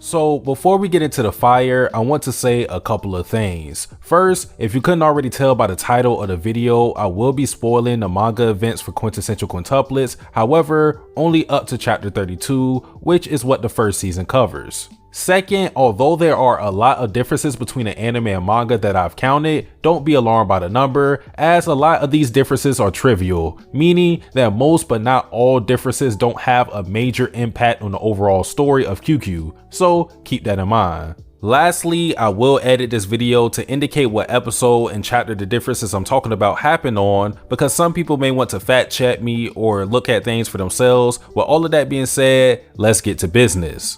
So before we get into the fire, I want to say a couple of things. First, if you couldn't already tell by the title of the video, I will be spoiling the manga events for Quintessential Quintuplets, however, only up to chapter 32, which is what the first season covers. Second, although there are a lot of differences between the anime and manga that I've counted, don't be alarmed by the number, as a lot of these differences are trivial, meaning that most but not all differences don't have a major impact on the overall story of QQ, so keep that in mind. Lastly, I will edit this video to indicate what episode and chapter the differences I'm talking about happened on, because some people may want to fact check me or look at things for themselves. With all of that being said, let's get to business.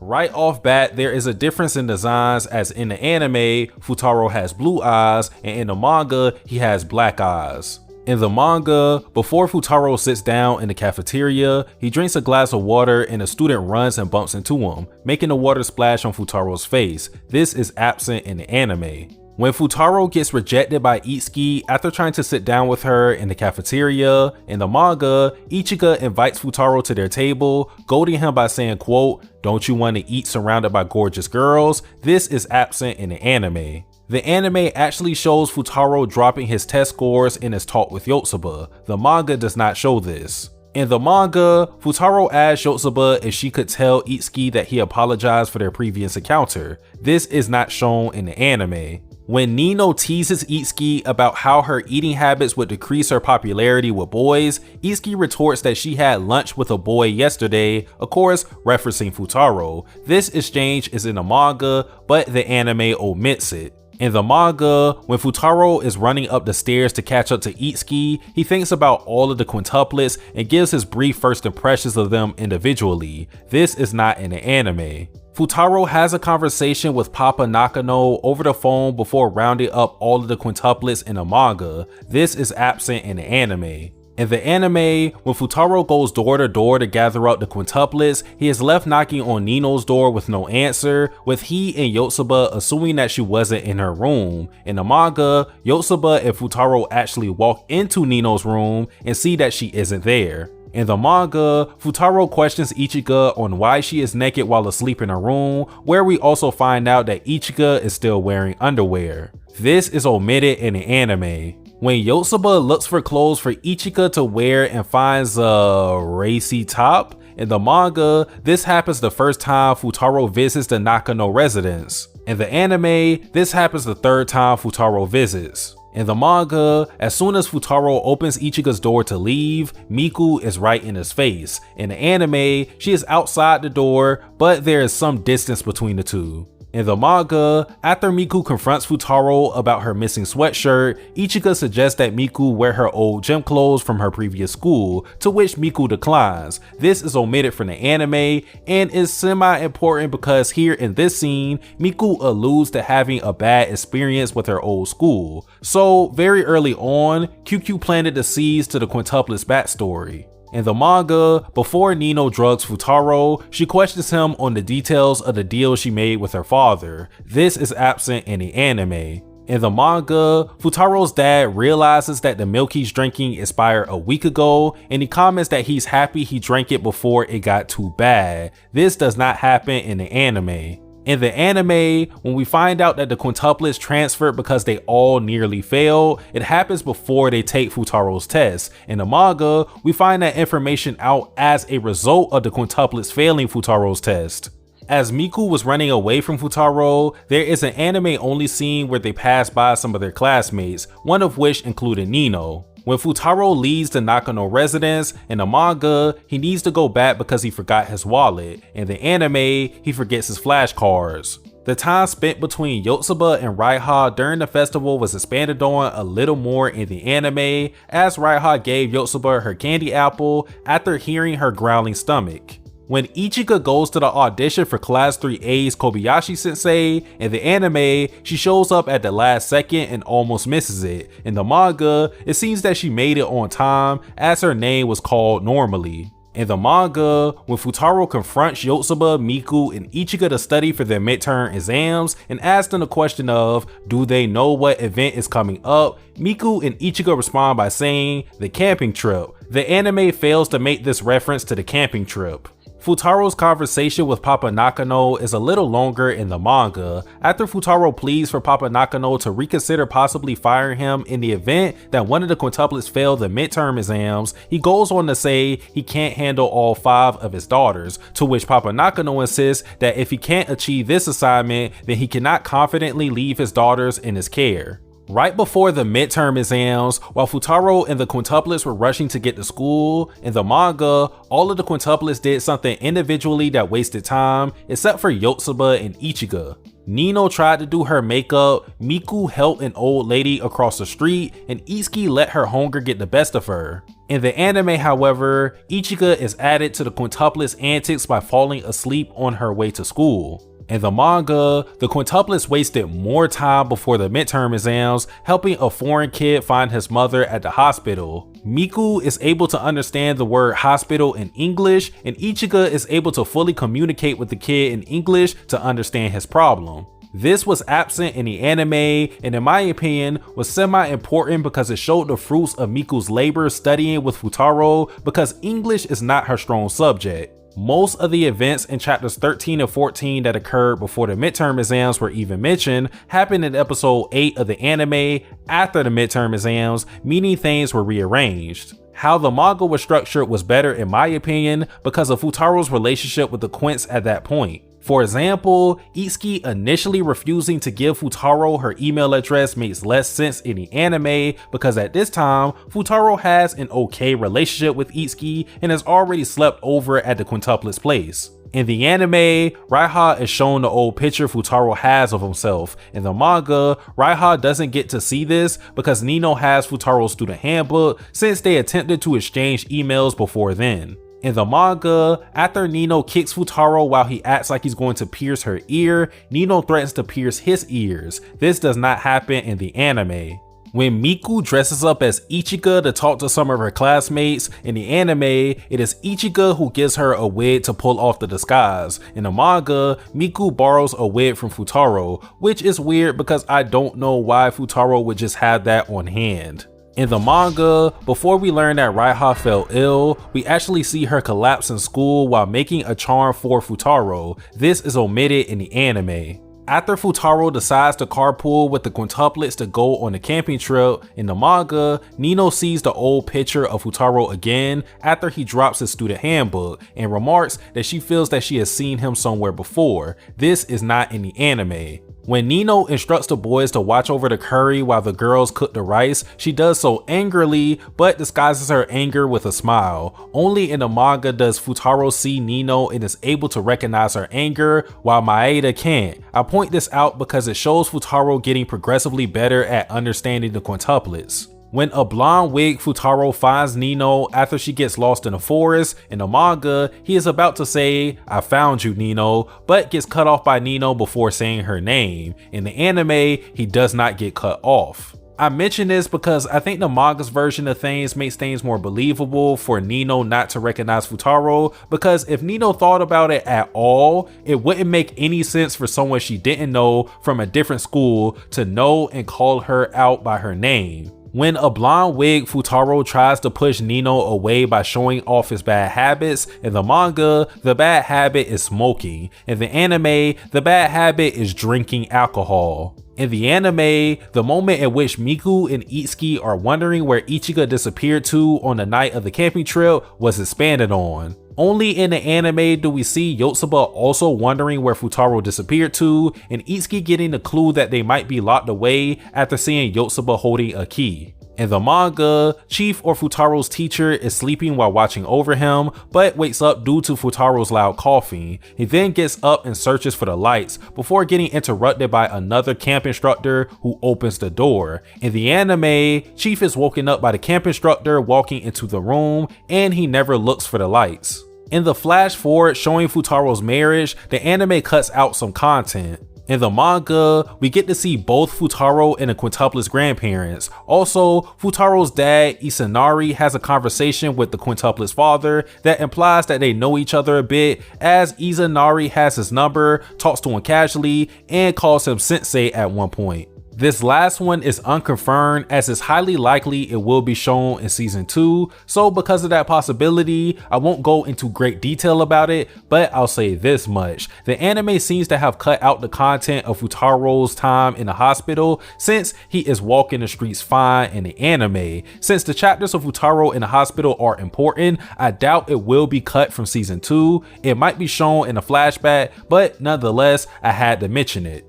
Right off bat, there is a difference in designs, as in the anime, Futaro has blue eyes, and in the manga, he has black eyes. In the manga, before Futaro sits down in the cafeteria, he drinks a glass of water and a student runs and bumps into him, making the water splash on Futaro's face. This is absent in the anime. When Futaro gets rejected by Itsuki after trying to sit down with her in the cafeteria, in the manga, Ichigo invites Futaro to their table, goading him by saying, quote, "Don't you want to eat surrounded by gorgeous girls?" This is absent in the anime. The anime actually shows Futaro dropping his test scores in his talk with Yotsuba. The manga does not show this. In the manga, Futaro asked Yotsuba if she could tell Itsuki that he apologized for their previous encounter. This is not shown in the anime. When Nino teases Itsuki about how her eating habits would decrease her popularity with boys, Itsuki retorts that she had lunch with a boy yesterday, of course referencing Futaro. This exchange is in the manga, but the anime omits it. In the manga, when Futaro is running up the stairs to catch up to Itsuki, he thinks about all of the quintuplets and gives his brief first impressions of them individually. This is not in the anime. Futaro has a conversation with Papa Nakano over the phone before rounding up all of the quintuplets in the manga. This is absent in the anime. In the anime, when Futaro goes door to door to gather up the quintuplets, he is left knocking on Nino's door with no answer, with he and Yotsuba assuming that she wasn't in her room. In the manga, Yotsuba and Futaro actually walk into Nino's room and see that she isn't there. In the manga, Futaro questions Ichigo on why she is naked while asleep in her room, where we also find out that Ichigo is still wearing underwear. This is omitted in the anime. When Yotsuba looks for clothes for Ichigo to wear and finds a racy top, in the manga, this happens the first time Futaro visits the Nakano residence. In the anime, this happens the third time Futaro visits. In the manga, as soon as Futaro opens Ichigo's door to leave, Miku is right in his face. In the anime, she is outside the door, but there is some distance between the two. In the manga, after Miku confronts Futaro about her missing sweatshirt, Ichigo suggests that Miku wear her old gym clothes from her previous school, to which Miku declines. This is omitted from the anime and is semi-important because here in this scene, Miku alludes to having a bad experience with her old school. So very early on, QQ planted the seeds to the quintuplets backstory. In the manga, before Nino drugs Futaro, she questions him on the details of the deal she made with her father. This is absent in the anime. In the manga, Futaro's dad realizes that the milk he's drinking expired a week ago, and he comments that he's happy he drank it before it got too bad. This does not happen in the anime. In the anime, when we find out that the quintuplets transferred because they all nearly failed, it happens before they take Futaro's test. In the manga, we find that information out as a result of the quintuplets failing Futaro's test. As Miku was running away from Futaro, there is an anime-only scene where they pass by some of their classmates, one of which included Nino. When Futaro leaves the Nakano residence, in the manga, he needs to go back because he forgot his wallet. In the anime, he forgets his flashcards. The time spent between Yotsuba and Raiha during the festival was expanded on a little more in the anime, as Raiha gave Yotsuba her candy apple after hearing her growling stomach. When Ichigo goes to the audition for Class 3A's Kobayashi Sensei, in the anime, she shows up at the last second and almost misses it. In the manga, it seems that she made it on time as her name was called normally. In the manga, when Futaro confronts Yotsuba, Miku, and Ichigo to study for their midterm exams and asks them the question of, do they know what event is coming up, Miku and Ichigo respond by saying, the camping trip. The anime fails to make this reference to the camping trip. Futaro's conversation with Papa Nakano is a little longer in the manga. After Futaro pleads for Papa Nakano to reconsider possibly firing him in the event that one of the quintuplets fail the midterm exams, he goes on to say he can't handle all 5 of his daughters, to which Papa Nakano insists that if he can't achieve this assignment, then he cannot confidently leave his daughters in his care. Right before the midterm exams, while Futaro and the quintuplets were rushing to get to school, in the manga, all of the quintuplets did something individually that wasted time, except for Yotsuba and Ichigo. Nino tried to do her makeup, Miku helped an old lady across the street, and Itsuki let her hunger get the best of her. In the anime, however, Ichigo is added to the quintuplets' antics by falling asleep on her way to school. In the manga, the quintuplets wasted more time before the midterm exams, helping a foreign kid find his mother at the hospital. Miku is able to understand the word hospital in English, and Ichigo is able to fully communicate with the kid in English to understand his problem. This was absent in the anime, and in my opinion, was semi-important because it showed the fruits of Miku's labor studying with Futaro, because English is not her strong subject. Most of the events in chapters 13 and 14 that occurred before the midterm exams were even mentioned happened in episode 8 of the anime after the midterm exams, meaning things were rearranged. How the manga was structured was better in my opinion because of Futaro's relationship with the Quints at that point. For example, Itsuki initially refusing to give Futaro her email address makes less sense in the anime because at this time, Futaro has an okay relationship with Itsuki and has already slept over at the quintuplets' place. In the anime, Raiha is shown the old picture Futaro has of himself. In the manga, Raiha doesn't get to see this because Nino has Futaro's student handbook since they attempted to exchange emails before then. In the manga, after Nino kicks Futaro while he acts like he's going to pierce her ear, Nino threatens to pierce his ears. This does not happen in the anime. When Miku dresses up as Ichigo to talk to some of her classmates, in the anime, it is Ichigo who gives her a wig to pull off the disguise. In the manga, Miku borrows a wig from Futaro, which is weird because I don't know why Futaro would just have that on hand. In the manga, before we learn that Raiha fell ill, we actually see her collapse in school while making a charm for Futaro. This is omitted in the anime. After Futaro decides to carpool with the quintuplets to go on a camping trip, in the manga, Nino sees the old picture of Futaro again after he drops his student handbook and remarks that she feels that she has seen him somewhere before. This is not in the anime. When Nino instructs the boys to watch over the curry while the girls cook the rice, she does so angrily, but disguises her anger with a smile. Only in the manga does Futaro see Nino and is able to recognize her anger, while Maeda can't. I point this out because it shows Futaro getting progressively better at understanding the quintuplets. When a blonde wig Futaro finds Nino after she gets lost in the forest, in the manga, he is about to say, "I found you, Nino," but gets cut off by Nino before saying her name. In the anime, he does not get cut off. I mention this because I think the manga's version of things makes things more believable for Nino not to recognize Futaro, because if Nino thought about it at all, it wouldn't make any sense for someone she didn't know from a different school to know and call her out by her name. When a blonde wig Futaro tries to push Nino away by showing off his bad habits, in the manga, the bad habit is smoking. In the anime, the bad habit is drinking alcohol. In the anime, the moment at which Miku and Itsuki are wondering where Ichigo disappeared to on the night of the camping trip was expanded on. Only in the anime do we see Yotsuba also wondering where Futaro disappeared to, and Itsuki getting the clue that they might be locked away after seeing Yotsuba holding a key. In the manga, Chief or Futaro's teacher is sleeping while watching over him, but wakes up due to Futaro's loud coughing. He then gets up and searches for the lights before getting interrupted by another camp instructor who opens the door. In the anime, Chief is woken up by the camp instructor walking into the room, and he never looks for the lights. In the flash forward showing Futaro's marriage, the anime cuts out some content. In the manga, we get to see both Futaro and the quintuplets' grandparents. Also, Futaro's dad, Isanari, has a conversation with the quintuplets' father that implies that they know each other a bit, as Isanari has his number, talks to him casually, and calls him sensei at one point. This last one is unconfirmed, as it's highly likely it will be shown in season 2, so because of that possibility, I won't go into great detail about it, but I'll say this much. The anime seems to have cut out the content of Futaro's time in the hospital, since he is walking the streets fine in the anime. Since the chapters of Futaro in the hospital are important, I doubt it will be cut from season 2. It might be shown in a flashback, but nonetheless, I had to mention it.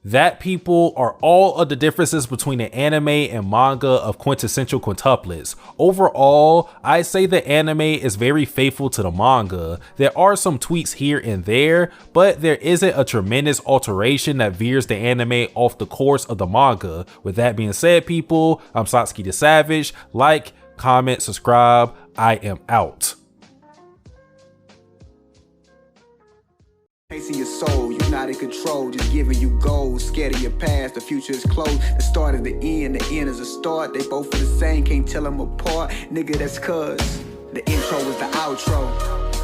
That, people, are all of the differences between the anime and manga of Quintessential Quintuplets. Overall, I'd say the anime is very faithful to the manga. There are some tweaks here and there, but there isn't a tremendous alteration that veers the anime off the course of the manga. With that being said, people, I'm Satsuki the Savage. Like, comment, subscribe. I am out. Chasing your soul, you're not in control, just giving you goals. Scared of your past, the future is closed. The start is the end is a start. They both are the same, can't tell them apart. Nigga, that's cuz the intro is the outro.